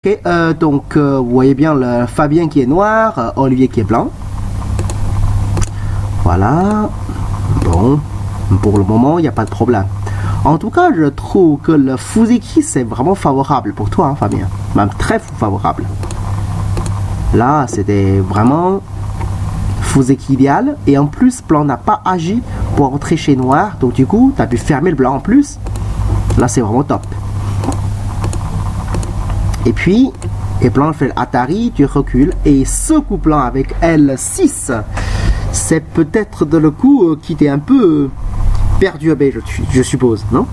Ok, vous voyez bien le Fabien qui est noir, Olivier qui est blanc. Voilà. Bon, pour le moment, il n'y a pas de problème. En tout cas, je trouve que le Fuzeki, c'est vraiment favorable pour toi, hein, Fabien. Même très favorable. Là, c'était vraiment Fuzeki idéal. Et en plus, blanc n'a pas agi pour entrer chez noir. Donc du coup, tu as pu fermer le blanc en plus. Là, c'est vraiment top. Et puis, et blanc fait l'Atari, tu recules. Et ce coup blanc avec L6, c'est peut-être de le coup qui t'est un peu perturbé, je suppose, non?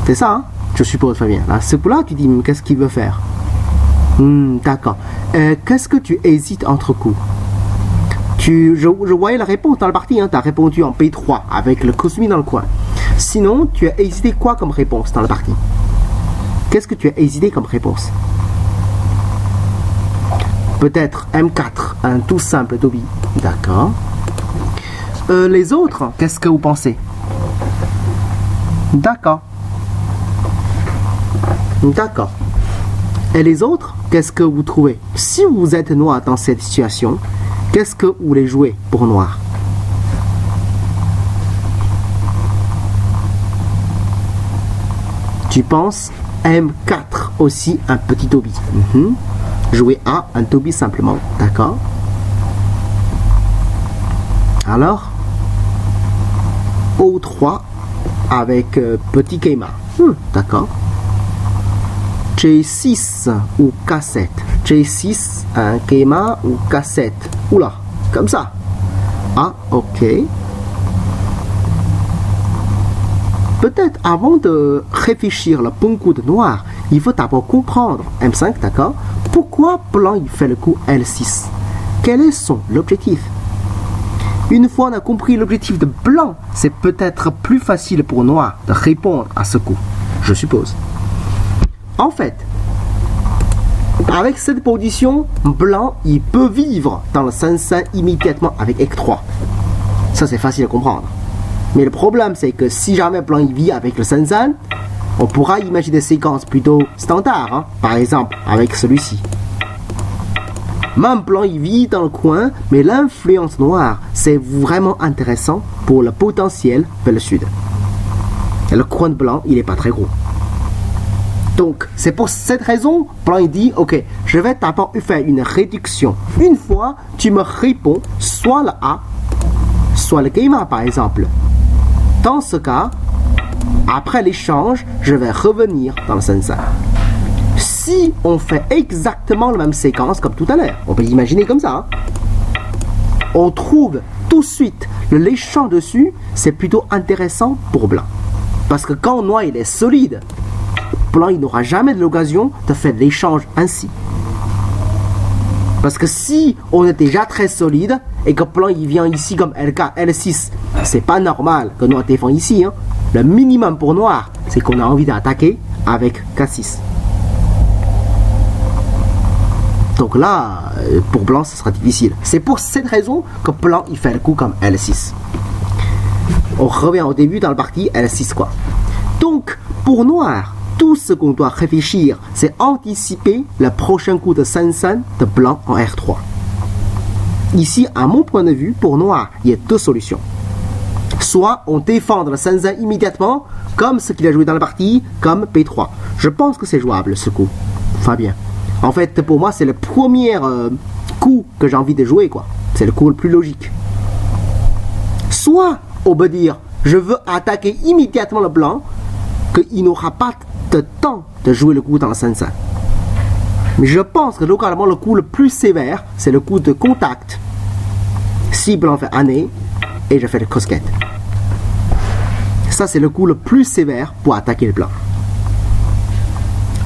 C'est ça, hein? Je suppose, Fabien. Là, ce coup-là, tu dis, qu'est-ce qu'il veut faire? D'accord. Qu'est-ce que tu hésites entre coups? Je voyais la réponse dans la partie, hein. Tu as répondu en P3 avec le Cosmi dans le coin. Sinon, tu as hésité quoi comme réponse dans la partie? Qu'est-ce que tu as hésité comme réponse? Peut-être M4, un tout simple Toby. D'accord. Les autres, qu'est-ce que vous pensez? D'accord. D'accord. Et les autres, qu'est-ce que vous trouvez? Si vous êtes noir dans cette situation, qu'est-ce que vous voulez jouer pour noir? Tu penses M4 aussi un petit Toby. Jouer A, un Toby simplement. D'accord. Alors, O3 avec petit Keima. D'accord. J6 ou K7. J6, un Keima ou K7. Oula, comme ça. Ah, ok. Peut-être avant de réfléchir le bon coup de noir, il faut d'abord comprendre, M5, d'accord, pourquoi blanc il fait le coup L6. Quel est son objectif? Une fois on a compris l'objectif de blanc, c'est peut-être plus facile pour noir de répondre à ce coup, je suppose. En fait, avec cette position, blanc il peut vivre dans le 5-5 immédiatement avec F3. Ça c'est facile à comprendre. Mais le problème, c'est que si jamais blanc il vit avec le Sensan, on pourra imaginer des séquences plutôt standards, hein, par exemple avec celui-ci. Même blanc il vit dans le coin, mais l'influence noire, c'est vraiment intéressant pour le potentiel vers le sud. Et le coin de blanc, il n'est pas très gros. Donc, c'est pour cette raison, blanc il dit, ok, je vais d'abord faire une réduction. Une fois, tu me réponds soit le A, soit le Keima par exemple. Dans ce cas, après l'échange, je vais revenir dans le Sensan. Si on fait exactement la même séquence comme tout à l'heure, on peut imaginer comme ça, hein, on trouve tout de suite l'échange dessus, c'est plutôt intéressant pour blanc. Parce que quand noir il est solide, blanc il n'aura jamais de l'occasion de faire l'échange ainsi. Parce que si on est déjà très solide et que blanc il vient ici comme LK, L6, c'est pas normal que noir défend ici. Hein. Le minimum pour noir, c'est qu'on a envie d'attaquer avec K6. Donc là, pour blanc, ce sera difficile. C'est pour cette raison que blanc il fait le coup comme L6. On revient au début dans le parti L6 quoi. Donc pour noir, tout ce qu'on doit réfléchir, c'est anticiper le prochain coup de Sensan de blanc en R3. Ici, à mon point de vue, pour noir, il y a deux solutions. Soit on défend le Sensan immédiatement, comme ce qu'il a joué dans la partie, comme P3. Je pense que c'est jouable ce coup, Fabien. En fait, pour moi, c'est le premier coup que j'ai envie de jouer, quoi. C'est le coup le plus logique. Soit on peut dire, je veux attaquer immédiatement le blanc, qu'il n'aura pas de temps de jouer le coup dans le Sensan. Mais je pense que localement le coup le plus sévère, c'est le coup de contact. Si blanc fait année, et je fais le cosquette. Ça c'est le coup le plus sévère pour attaquer le blanc.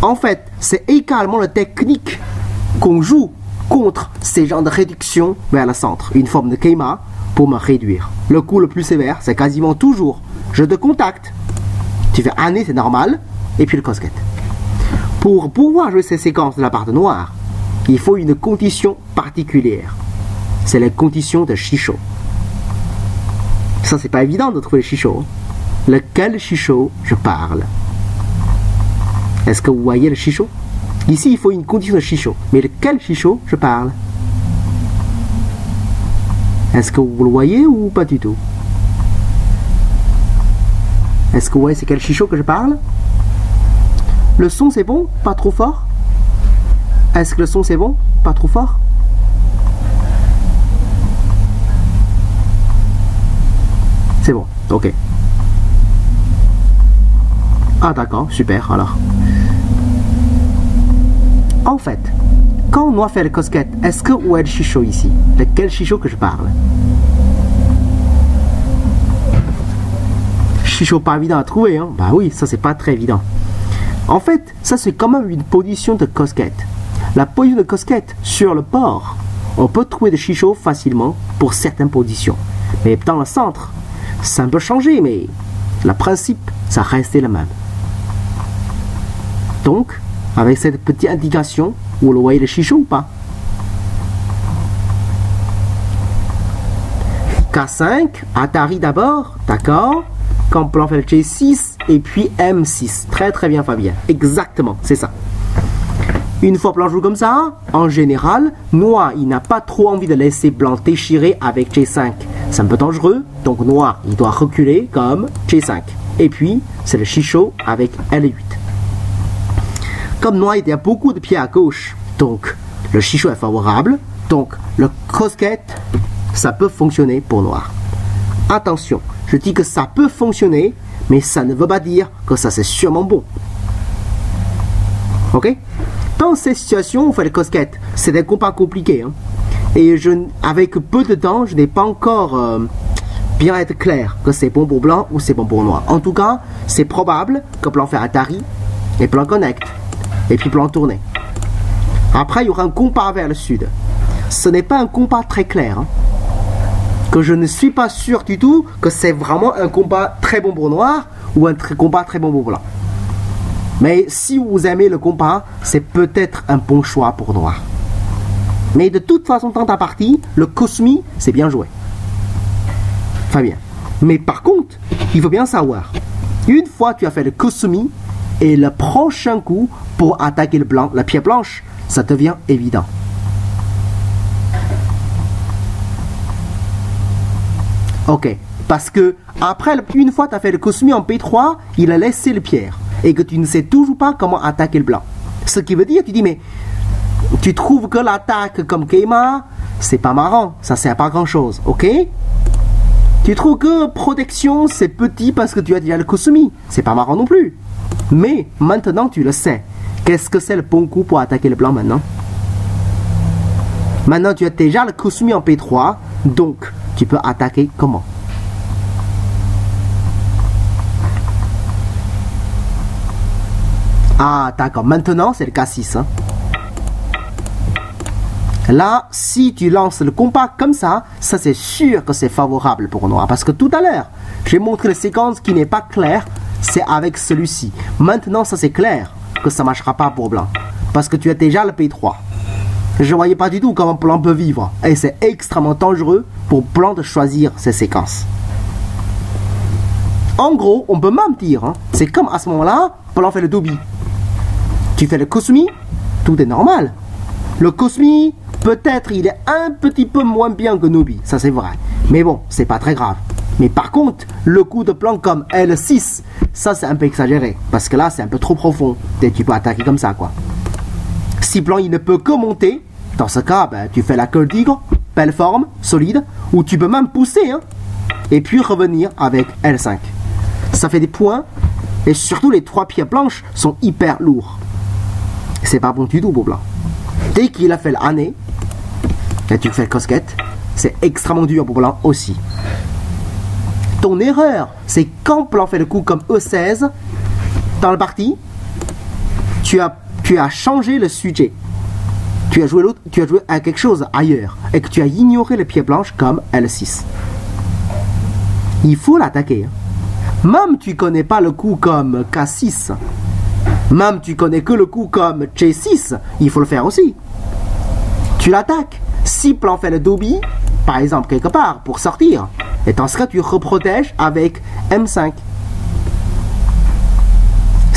En fait, c'est également la technique qu'on joue contre ces genres de réduction vers le centre. Une forme de Keima pour me réduire. Le coup le plus sévère, c'est quasiment toujours je te contacte. Tu fais année, c'est normal. Et puis le cosquette. Pour pouvoir jouer ces séquences de la part de noir, il faut une condition particulière. C'est la condition de Shisho. Ça, c'est pas évident de trouver le Shisho. Lequel Shisho je parle? Est-ce que vous voyez le chichot? Ici, il faut une condition de chichot. Mais de quel chichot je parle? Est-ce que vous le voyez ou pas du tout? Est-ce que vous voyez c'est quel chichot que je parle? Le son c'est bon? Pas trop fort? Est-ce que le son c'est bon? Pas trop fort? C'est bon, ok. Ah d'accord, super alors. En fait, quand Noah fait le cosquette, est-ce que où est le chichot ici? De quel chichot que je parle? Chichot pas évident à trouver, hein? Bah oui, ça c'est pas très évident. En fait, ça c'est quand même une position de cosquette. La position de cosquette sur le bord, on peut trouver des chichots facilement pour certaines positions. Mais dans le centre, ça peut changer, mais le principe, ça reste le même. Donc, avec cette petite indication, vous le voyez le chichot ou pas? K5, Atari d'abord, d'accord. Quand on fait le J6 et puis M6. Très très bien Fabien, exactement, c'est ça. Une fois blanc joue comme ça, en général, noir, il n'a pas trop envie de laisser blanc déchirer avec J5. C'est un peu dangereux, donc noir, il doit reculer comme J5. Et puis, c'est le chichot avec L8. Comme noir, il y a beaucoup de pieds à gauche, donc le chichot est favorable, donc le cosquette, ça peut fonctionner pour noir. Attention, je dis que ça peut fonctionner, mais ça ne veut pas dire que ça c'est sûrement bon. Ok? Dans ces situations, on fait le cosquette. C'est des compas compliqués. Hein. Et avec peu de temps, je n'ai pas encore bien être clair que c'est bon pour blanc ou c'est bon pour noir. En tout cas, c'est probable que blanc fait Atari et blanc connecte. Et puis blanc tourne. Après, il y aura un compas vers le sud. Ce n'est pas un compas très clair. Hein. Que je ne suis pas sûr du tout que c'est vraiment un compas très bon pour noir ou un compas très bon pour blanc. Mais si vous aimez le compas, c'est peut-être un bon choix pour noir. Mais de toute façon, dans ta partie, le Cosmi, c'est bien joué. Très bien. Mais par contre, il faut bien savoir, une fois tu as fait le Cosmi, et le prochain coup, pour attaquer le blanc, la pierre blanche, ça devient évident. Ok. Parce que, après, une fois tu as fait le Cosmi en P3, il a laissé le pierre. Et que tu ne sais toujours pas comment attaquer le blanc. Ce qui veut dire, tu dis, mais tu trouves que l'attaque comme Keima, c'est pas marrant, ça sert pas à grand chose, ok? Tu trouves que protection, c'est petit parce que tu as déjà le Cosmi, c'est pas marrant non plus. Mais maintenant, tu le sais. Qu'est-ce que c'est le bon coup pour attaquer le blanc maintenant? Maintenant, tu as déjà le Cosmi en P3, donc tu peux attaquer comment? Ah, d'accord. Maintenant, c'est le K6. Hein. Là, si tu lances le compas comme ça c'est sûr que c'est favorable pour noir. Parce que tout à l'heure, j'ai montré la séquence qui n'est pas claire. C'est avec celui-ci. Maintenant, ça c'est clair que ça ne marchera pas pour blanc. Parce que tu as déjà le P3. Je ne voyais pas du tout comment blanc peut vivre. Et c'est extrêmement dangereux pour blanc de choisir ces séquences. En gros, on peut même dire, hein, c'est comme à ce moment-là, blanc fait le Dobi. Tu fais le Cosmi, tout est normal. Le Cosmi, peut-être il est un petit peu moins bien que Nobi, ça c'est vrai. Mais bon, c'est pas très grave. Mais par contre, le coup de blanc comme L6, ça c'est un peu exagéré. Parce que là, c'est un peu trop profond. Et tu peux attaquer comme ça, quoi. Si blanc, il ne peut que monter, dans ce cas, ben, tu fais la queue d'igre, belle forme, solide, ou tu peux même pousser, hein, et puis revenir avec L5. Ça fait des points, et surtout les 3 pierres blanches sont hyper lourds. C'est pas bon du tout pour blanc. Dès qu'il a fait l'année, et tu fais le cosquette, c'est extrêmement dur pour blanc aussi. Ton erreur, c'est quand blanc fait le coup comme E16, dans la partie, tu as changé le sujet. Tu as joué à quelque chose ailleurs, et que tu as ignoré les pieds blanches comme L6. Il faut l'attaquer. Même tu connais pas le coup comme K6. Même tu connais que le coup comme J6, il faut le faire aussi. Tu l'attaques. Si blanc fait le Dobi, par exemple quelque part, pour sortir, et dans ce cas tu reprotèges avec M5.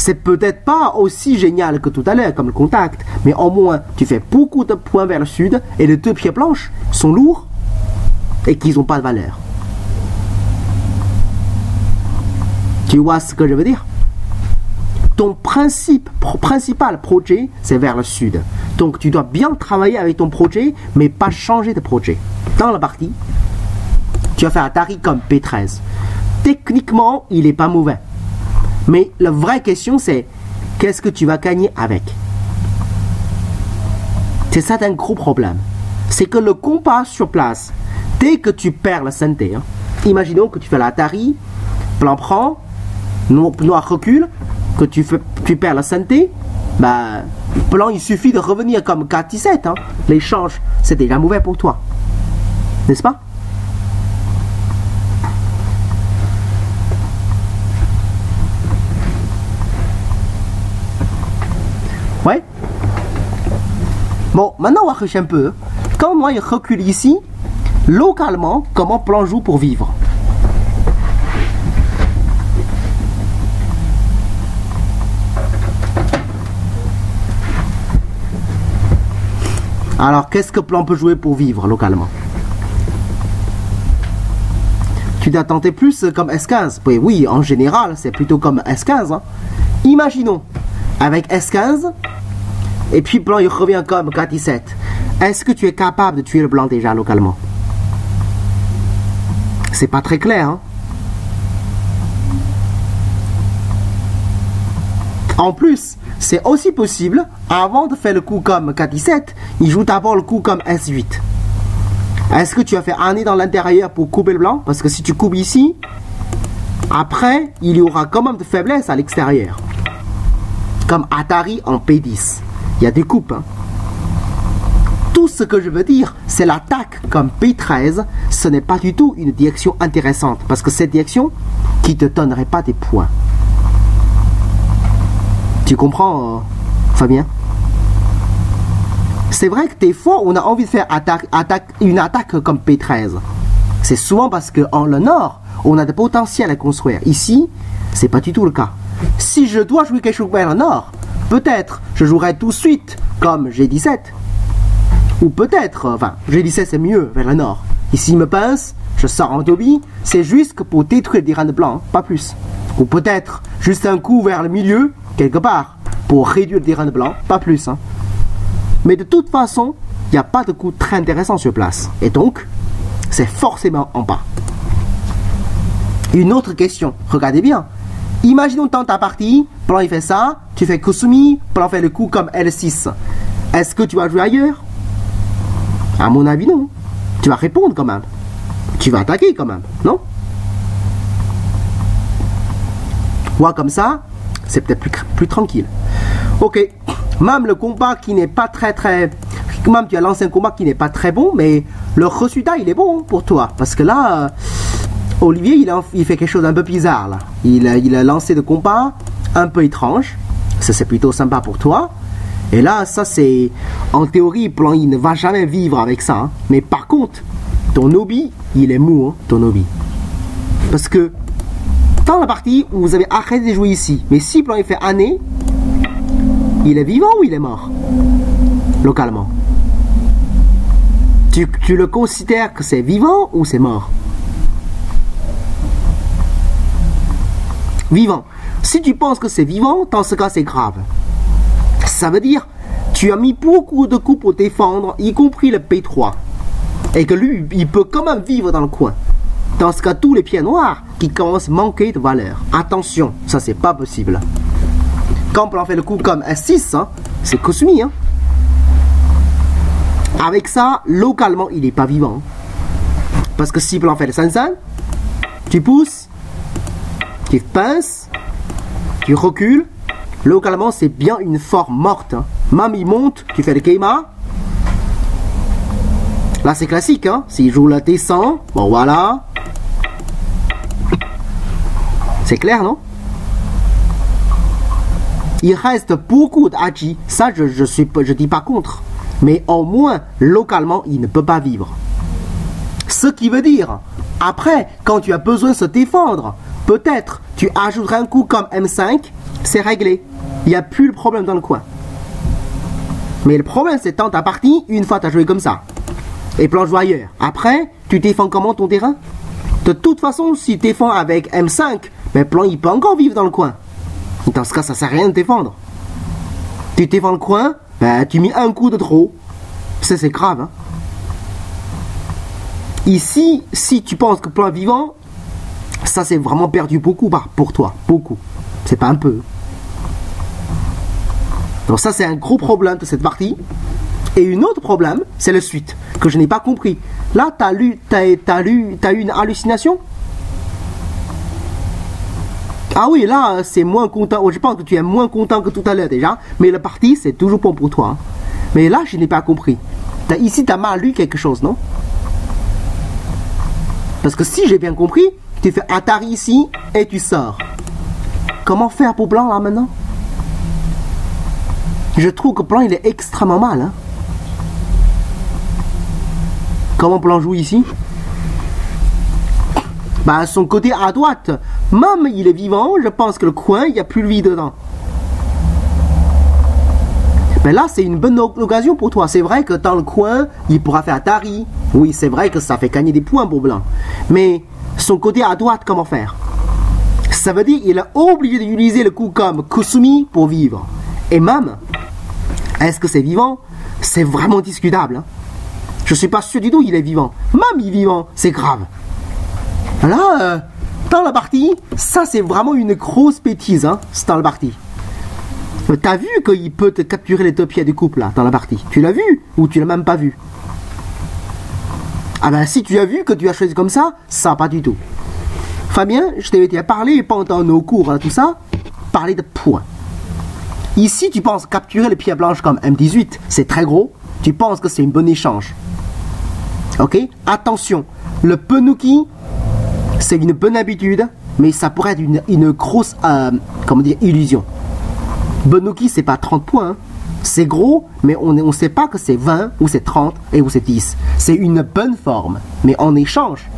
C'est peut-être pas aussi génial que tout à l'heure comme le contact, mais au moins tu fais beaucoup de points vers le sud et les deux pieds blanches sont lourds et qu'ils n'ont pas de valeur. Tu vois ce que je veux dire? Ton principal projet, c'est vers le sud. Donc tu dois bien travailler avec ton projet, mais pas changer de projet. Dans la partie, tu vas faire Atari comme P13. Techniquement, il n'est pas mauvais. Mais la vraie question, c'est qu'est-ce que tu vas gagner avec? C'est ça un gros problème. C'est que le compas sur place, dès que tu perds la santé, imaginons que tu fais l'Atari, blanc prend, noir recule, que tu perds la santé, bah, blanc il suffit de revenir comme 4-17. L'échange, c'est déjà mauvais pour toi. N'est-ce pas? Ouais. Bon, maintenant on va réfléchir un peu. Quand moi il recule ici, localement, comment blanc joue pour vivre? Alors, qu'est-ce que blanc peut jouer pour vivre localement? Tu dois tenter plus comme S15. Oui, en général, c'est plutôt comme S15. Imaginons, avec S15, et puis blanc il revient comme K17. Est-ce que tu es capable de tuer le blanc déjà localement? C'est pas très clair. En plus, c'est aussi possible, avant de faire le coup comme K17, il joue d'abord le coup comme S8. Est-ce que tu as fait un nez dans l'intérieur pour couper le blanc? Parce que si tu coupes ici, après, il y aura quand même de faiblesse à l'extérieur. Comme Atari en P10. Il y a des coupes. Tout ce que je veux dire, c'est l'attaque comme P13, ce n'est pas du tout une direction intéressante. Parce que cette direction qui ne te donnerait pas des points. Tu comprends, Fabien? C'est vrai que des fois, on a envie de faire une attaque comme P13. C'est souvent parce qu'en le nord, on a des potentiels à construire. Ici, c'est pas du tout le cas. Si je dois jouer quelque chose vers le nord, peut-être je jouerai tout de suite comme G17. Ou peut-être, enfin, G17 c'est mieux vers le nord. Ici, il me pince, je sors en Dobby, c'est juste que pour détruire des reins de blanc, pas plus. Ou peut-être juste un coup vers le milieu, quelque part, pour réduire des reins de blanc, pas plus. Mais de toute façon, il n'y a pas de coup très intéressant sur place. Et donc, c'est forcément en bas. Une autre question, regardez bien. Imaginons dans ta partie, blanc il fait ça, tu fais Kusumi, blanc fait le coup comme L6. Est-ce que tu vas jouer ailleurs? À mon avis, non. Tu vas répondre quand même. Tu vas attaquer quand même, non? Ouais, comme ça, c'est peut-être plus tranquille. Ok, même le combat qui n'est pas très... Même tu as lancé un combat qui n'est pas très bon, mais le résultat, il est bon pour toi. Parce que là, Olivier, il fait quelque chose d'un peu bizarre, là. Il a lancé le combat un peu étrange. Ça, c'est plutôt sympa pour toi. Et là, ça, c'est... En théorie, blanc, il ne va jamais vivre avec ça. Mais par contre, ton Obi, il est mou, ton Obi. Parce que... Dans la partie où vous avez arrêté de jouer ici, mais si blanc il fait un nez, il est vivant ou il est mort? Localement. Tu le considères que c'est vivant ou c'est mort? Vivant. Si tu penses que c'est vivant, dans ce cas c'est grave. Ça veut dire, tu as mis beaucoup de coups pour défendre, y compris le P3. Et que lui, il peut quand même vivre dans le coin. Dans ce cas, tous les pieds noirs qui commencent à manquer de valeur. Attention, ça c'est pas possible. Quand blanc fait le coup comme S6, c'est Kusumi. Avec ça, localement, il n'est pas vivant. Parce que si blanc fait le Sansan, tu pousses, tu pinces, tu recules. Localement, c'est bien une forme morte. Même il monte, tu fais le Keima. Là, c'est classique. S'il joue la descend, bon voilà. C'est clair, non? Il reste beaucoup d'Haji. Ça, je dis pas contre. Mais au moins, localement, il ne peut pas vivre. Ce qui veut dire, après, quand tu as besoin de se défendre, peut-être tu ajouteras un coup comme M5 c'est réglé. Il n'y a plus le problème dans le coin. Mais le problème, c'est dans ta partie, une fois tu as joué comme ça. Et plan joue ailleurs. Après, tu défends comment ton terrain? De toute façon, si tu défends avec M5, mais plan il peut encore vivre dans le coin. Dans ce cas, ça sert à rien de défendre. Tu défends le coin, ben, tu mets un coup de trop. Ça, c'est grave. Hein. Ici, si tu penses que plan vivant, ça c'est vraiment perdu beaucoup pour toi. Beaucoup. C'est pas un peu. Donc ça, c'est un gros problème de cette partie. Et un autre problème, c'est le suite, que je n'ai pas compris. Là, t'as eu une hallucination? Ah oui, là, c'est moins content. Je pense que tu es moins content que tout à l'heure déjà. Mais la partie, c'est toujours bon pour toi. Hein. Mais là, je n'ai pas compris. Ici, tu as mal lu quelque chose, non? Parce que si j'ai bien compris, tu fais Atari ici et tu sors. Comment faire pour blanc là maintenant? Je trouve que blanc il est extrêmement mal. Hein? Comment blanc joue ici? Bah son côté à droite, même il est vivant, je pense que le coin, il n'y a plus de vie dedans. Mais là, c'est une bonne occasion pour toi. C'est vrai que dans le coin, il pourra faire Atari. Oui, c'est vrai que ça fait gagner des points pour blanc. Mais son côté à droite, comment faire? Ça veut dire qu'il est obligé d'utiliser le coup comme Kusumi pour vivre. Et même, est-ce que c'est vivant? C'est vraiment discutable. Hein? Je ne suis pas sûr du tout qu'il est vivant. Même il est vivant, c'est grave. Là, dans la partie, ça c'est vraiment une grosse bêtise. Hein, dans la partie. T'as vu qu'il peut te capturer les deux pieds du couple là, dans la partie? Tu l'as vu ou tu l'as même pas vu? Ah ben si tu as vu que tu as choisi comme ça pas du tout. Fabien, je t'ai parlé pendant nos cours, hein, tout ça, parler de points. Ici, tu penses capturer les pieds blanches comme M18, c'est très gros, tu penses que c'est une bonne échange. Ok? Attention, le Penuki, c'est une bonne habitude, mais ça pourrait être une grosse, illusion. Penuki, c'est pas 30 points, hein. C'est gros, mais on ne sait pas que c'est 20, ou c'est 30, et ou c'est 10. C'est une bonne forme, mais en échange.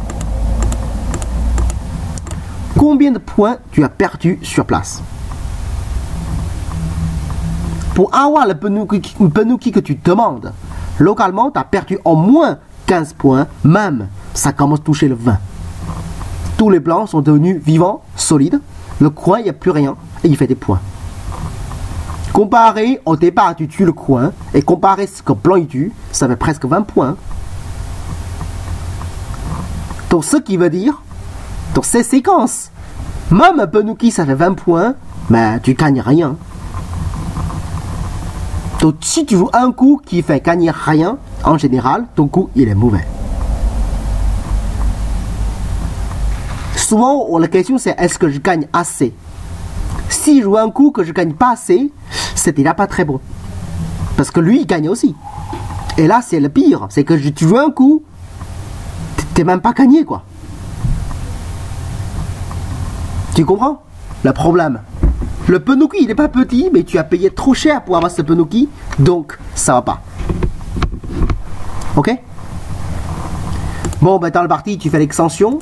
Combien de points tu as perdu sur place? Pour avoir le Penuki que tu demandes, localement, tu as perdu au moins 15 points, même ça commence à toucher le 20. Tous les blancs sont devenus vivants, solides, le coin, il n'y a plus rien, et il fait des points. Comparé au départ, tu tues le coin, et comparé ce que blanc il tue, ça fait presque 20 points. Donc ce qui veut dire, dans ces séquences, même un Penuki ça fait 20 points, mais tu gagnes rien. Donc si tu joues un coup qui fait gagner rien, en général, ton coup il est mauvais. Souvent, la question c'est est-ce que je gagne assez? Si je joue un coup que je gagne pas assez, c'est déjà pas très bon. Parce que lui, il gagne aussi. Et là, c'est le pire. C'est que tu joues un coup, t'es même pas gagné, quoi. Tu comprends? Le problème. Le Penuki, il est pas petit, mais tu as payé trop cher pour avoir ce Penuki, donc ça va pas. Ok? Bon, ben dans le parti, tu fais l'extension.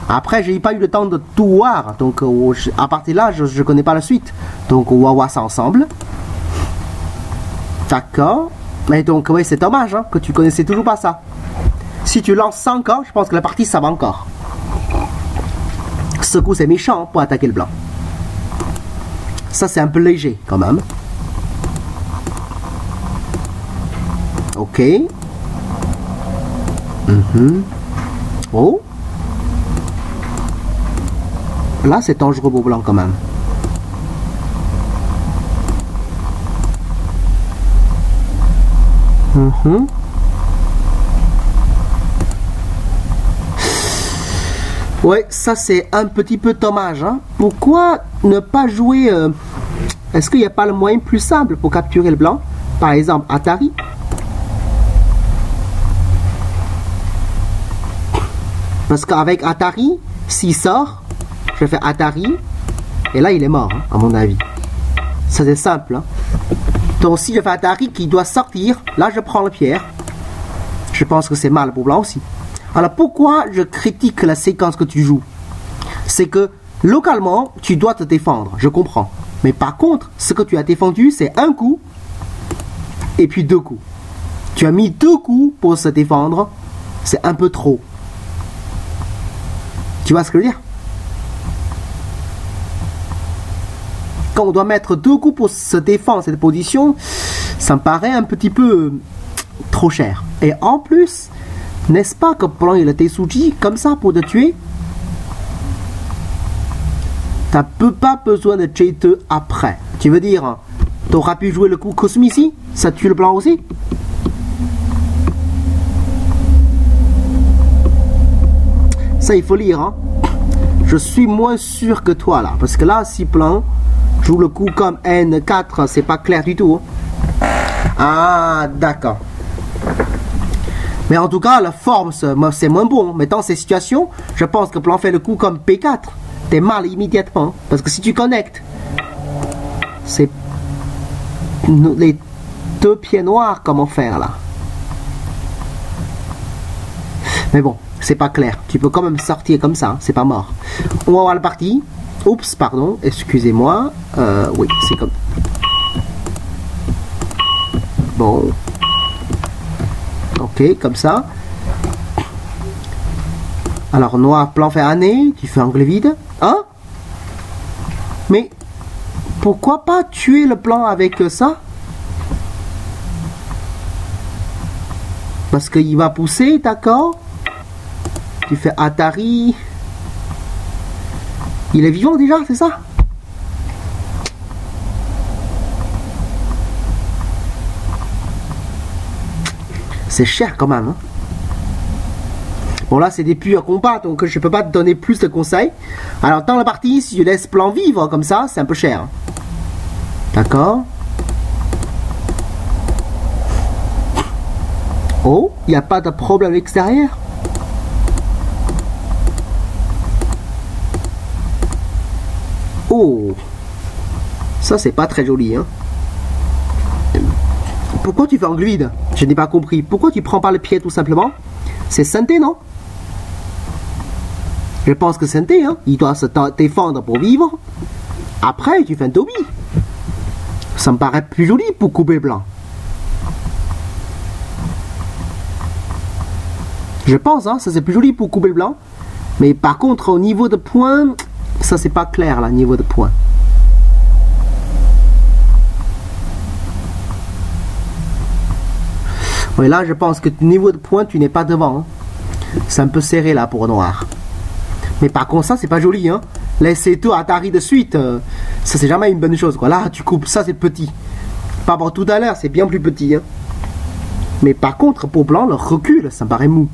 Après, j'ai pas eu le temps de tout voir, donc à partir de là, je connais pas la suite. Donc on va voir ça ensemble. D'accord. Mais donc, oui, c'est dommage hein, que tu connaissais toujours pas ça. Si tu lances ça encore, je pense que la partie, ça va encore. Ce coup, c'est méchant pour attaquer le blanc. Ça, c'est un peu léger, quand même. Ok. Oh. Là, c'est dangereux pour blanc, quand même. Ouais, ça c'est un petit peu dommage. Hein. Pourquoi ne pas jouer est-ce qu'il n'y a pas le moyen plus simple pour capturer le blanc? Par exemple, Atari. Parce qu'avec Atari, s'il sort, je fais Atari, et là il est mort, hein, à mon avis. Ça c'est simple. Hein. Donc si je fais Atari qui doit sortir, là je prends la pierre. Je pense que c'est mal pour blanc aussi. Alors pourquoi je critique la séquence que tu joues? C'est que localement, tu dois te défendre, je comprends. Mais par contre, ce que tu as défendu, c'est un coup et puis 2 coups. Tu as mis 2 coups pour se défendre, c'est un peu trop. Tu vois ce que je veux dire? Quand on doit mettre 2 coups pour se défendre cette position, ça me paraît un petit peu trop cher. Et en plus, n'est-ce pas que blanc il a été Tsuji comme ça pour te tuer? T'as pas besoin de J2 après. Tu veux dire, t'auras pu jouer le coup Cosmi ici? Ça tue le blanc aussi? Ça, il faut lire. Hein. Je suis moins sûr que toi là. Parce que là, si blanc joue le coup comme N4, c'est pas clair du tout. Hein. Ah, d'accord. Mais en tout cas, la forme, c'est moins bon. Mais dans ces situations, je pense que blanc fait le coup comme P4. T'es mal immédiatement. Parce que si tu connectes, c'est les 2 pieds noirs, comment faire là? Mais bon, c'est pas clair. Tu peux quand même sortir comme ça, c'est pas mort. On va voir la partie. Oups, pardon, excusez-moi. Oui, c'est comme... Bon. Ok, comme ça. Alors, noir, blanc fait année, tu fais angle vide. Hein? Mais, pourquoi pas tuer le blanc avec ça? Parce qu'il va pousser, d'accord? Tu fais Atari. Il est vivant déjà, c'est ça? C'est cher quand même. Hein? Bon là c'est des purs combats, donc je peux pas te donner plus de conseils. Alors dans la partie, si tu laisses blanc vivre comme ça, c'est un peu cher. D'accord? Oh, il n'y a pas de problème extérieur. Oh, ça c'est pas très joli. Hein. Pourquoi tu fais angle vide? Je n'ai pas compris. Pourquoi tu prends pas le pied tout simplement? C'est synthé, non? Je pense que synthé, hein? Il doit se défendre pour vivre. Après, tu fais un Toby. Ça me paraît plus joli pour couper blanc. Je pense, hein, ça c'est plus joli pour couper le blanc. Mais par contre, au niveau de points, ça c'est pas clair là, niveau de points. Oui, là je pense que niveau de points, tu n'es pas devant. Hein. C'est un peu serré là pour noir. Mais par contre, ça c'est pas joli. Hein. Laisser tout Atari de suite, ça c'est jamais une bonne chose. Quoi. Là, tu coupes, ça c'est petit. Par rapport à tout à l'heure, c'est bien plus petit. Hein. Mais par contre, pour blanc, le recul, ça me paraît mou.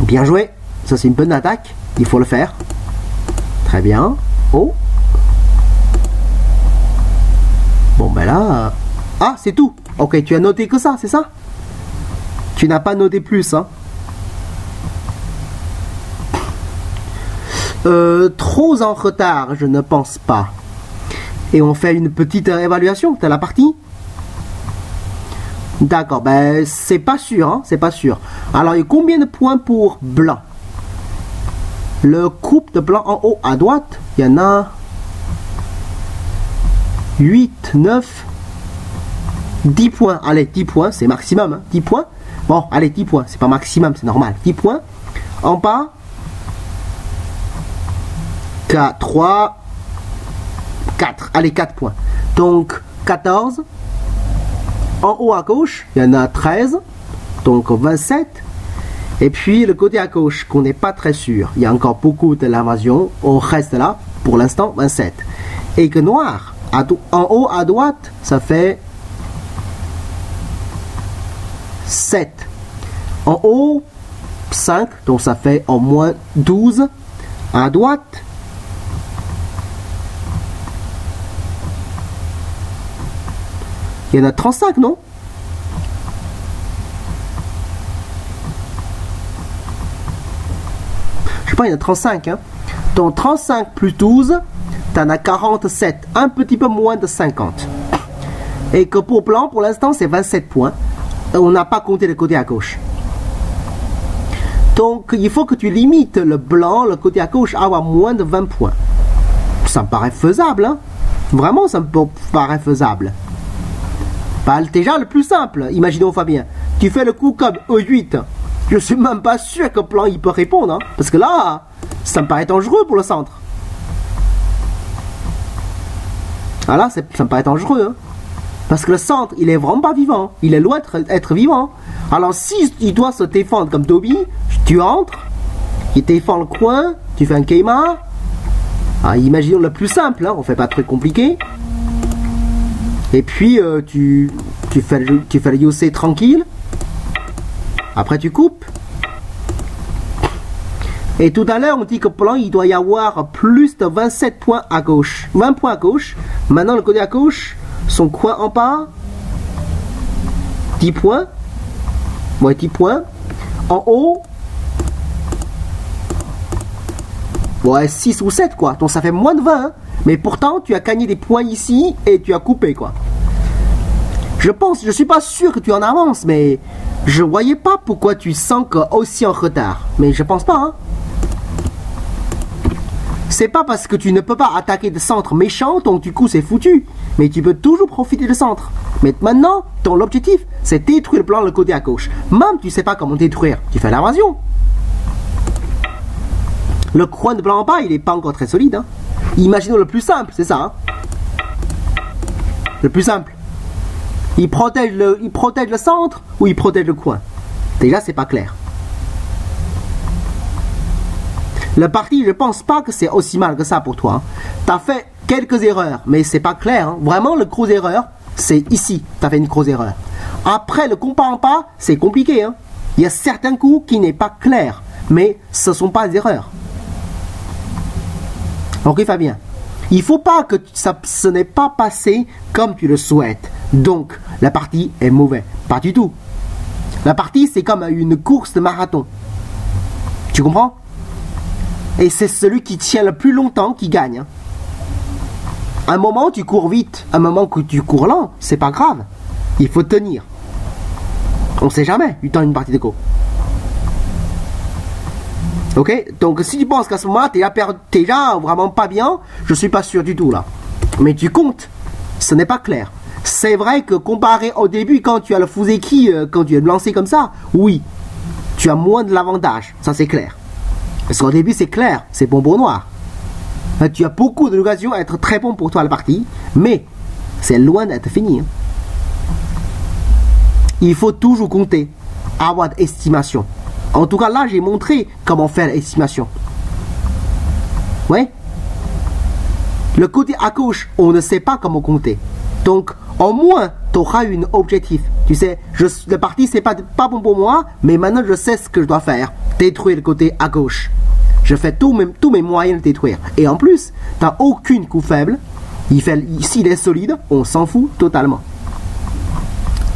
Bien joué. Ça c'est une bonne attaque. Il faut le faire. Très bien. Oh. Bon ben là... Ah, c'est tout. Ok, tu as noté que ça, c'est ça? Tu n'as pas noté plus, hein? Trop en retard, je ne pense pas. Et on fait une petite évaluation de la partie? D'accord, ben c'est pas sûr, hein, c'est pas sûr. Alors, il y a combien de points pour blanc? Le coupe de blanc en haut à droite, il y en a 8, 9, 10 points. Allez, 10 points, c'est maximum, hein, 10 points. Bon, allez, 10 points, c'est pas maximum, c'est normal. 10 points. En bas, 4, 3, 4. Allez, 4 points. Donc, 14. En haut à gauche, il y en a 13. Donc, 27. Et puis, le côté à gauche, qu'on n'est pas très sûr. Il y a encore beaucoup de l'invasion. On reste là, pour l'instant, 27. Et que noir, en haut à droite, ça fait 7. En haut, 5. Donc, ça fait au moins 12. À droite, il y en a 35, non? Je sais pas, il y en a 35. Hein. Donc 35 plus 12, tu en as 47. Un petit peu moins de 50. Et que pour blanc, pour l'instant, c'est 27 points. On n'a pas compté le côté à gauche. Donc, il faut que tu limites le blanc, le côté à gauche, à avoir moins de 20 points. Ça me paraît faisable, hein. Vraiment, ça me paraît faisable. Bah, déjà, le plus simple, imaginons Fabien. Tu fais le coup comme E8. Je suis même pas sûr que plan il peut répondre, hein, parce que là, ça me paraît dangereux pour le centre. Ah là, ça me paraît dangereux, hein. Parce que le centre, il est vraiment pas vivant. Il est loin d'être vivant. Alors, si il doit se défendre comme Dobby, tu entres, il défend le coin, tu fais un Keima. Ah, imaginons le plus simple, hein, on fait pas de trucs compliqués. Et puis, tu fais le Yosei tranquille. Après, tu coupes. Et tout à l'heure, on dit que plan, il doit y avoir plus de 27 points à gauche. 20 points à gauche. Maintenant, le côté à gauche, son coin en bas, 10 points. Ouais, 10 points. En haut, ouais, 6 ou 7, quoi. Donc, ça fait moins de 20. Hein. Mais pourtant, tu as gagné des points ici et tu as coupé, quoi. Je suis pas sûr que tu en avances, mais je voyais pas pourquoi tu sens aussi en retard. Mais je pense pas, hein. C'est pas parce que tu ne peux pas attaquer de centre méchant, donc du coup c'est foutu. Mais tu peux toujours profiter de centre. Mais maintenant, ton objectif, c'est détruire le plan le côté à gauche. Même tu sais pas comment détruire, tu fais l'invasion. Le coin de blanc en bas, il est pas encore très solide, hein. Imaginons le plus simple, c'est ça, hein. Le plus simple. Il protège le centre ou il protège le coin. Déjà, c'est pas clair. Le parti, je pense pas que c'est aussi mal que ça pour toi. Hein. Tu as fait quelques erreurs, mais c'est pas clair. Hein. Vraiment, le gros erreur, c'est ici. Tu as fait une grosse erreur. Après, le compas en pas, c'est compliqué. Hein. Il y a certains coups qui n'est pas clair, mais ce sont pas des erreurs. Ok, Fabien. Il faut pas que ce n'est pas passé comme tu le souhaites. Donc, la partie est mauvaise. Pas du tout. La partie, c'est comme une course de marathon. Tu comprends? Et c'est celui qui tient le plus longtemps qui gagne. Hein. Un moment, tu cours vite. Un moment que tu cours lent, c'est pas grave. Il faut tenir. On sait jamais du temps d'une partie de Go. Ok? Donc, si tu penses qu'à ce moment-là, t'es là vraiment pas bien, je suis pas sûr du tout, là. Mais tu comptes. Ce n'est pas clair. C'est vrai que comparé au début, quand tu as le Fuseki, quand tu es lancé comme ça, oui, tu as moins de l'avantage. Ça, c'est clair. Parce qu'au début, c'est clair, c'est bonbon noir. Tu as beaucoup d'occasions à être très bon pour toi la partie, mais c'est loin d'être fini. Hein. Il faut toujours compter, avoir d'estimation. En tout cas, là, j'ai montré comment faire l'estimation. Ouais. Le côté à gauche, on ne sait pas comment compter. Donc, au moins, tu auras un objectif. Tu sais, le parti, c'est pas bon pour moi, mais maintenant, je sais ce que je dois faire. Détruire le côté à gauche. Je fais tous mes moyens de détruire. Et en plus, tu n'as aucune coup faible. S'il est solide, on s'en fout totalement.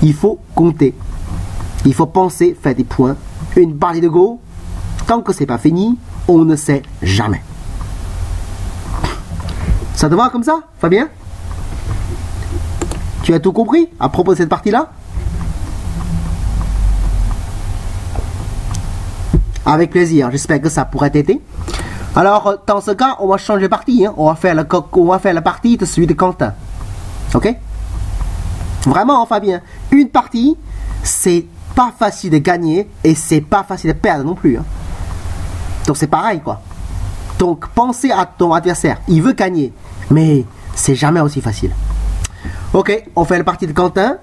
Il faut compter. Il faut penser, faire des points. Une partie de Go, tant que c'est pas fini, on ne sait jamais. Ça te va comme ça, Fabien? Tu as tout compris à propos de cette partie-là? Avec plaisir, j'espère que ça pourrait t'aider. Alors, dans ce cas, on va changer de partie. Hein. On va faire la partie de celui de Quentin. Ok? Vraiment, Fabien, une partie, c'est pas facile de gagner et c'est pas facile de perdre non plus. Hein. Donc c'est pareil, quoi. Donc, pensez à ton adversaire. Il veut gagner, mais c'est jamais aussi facile. Ok, on fait la partie de Quentin.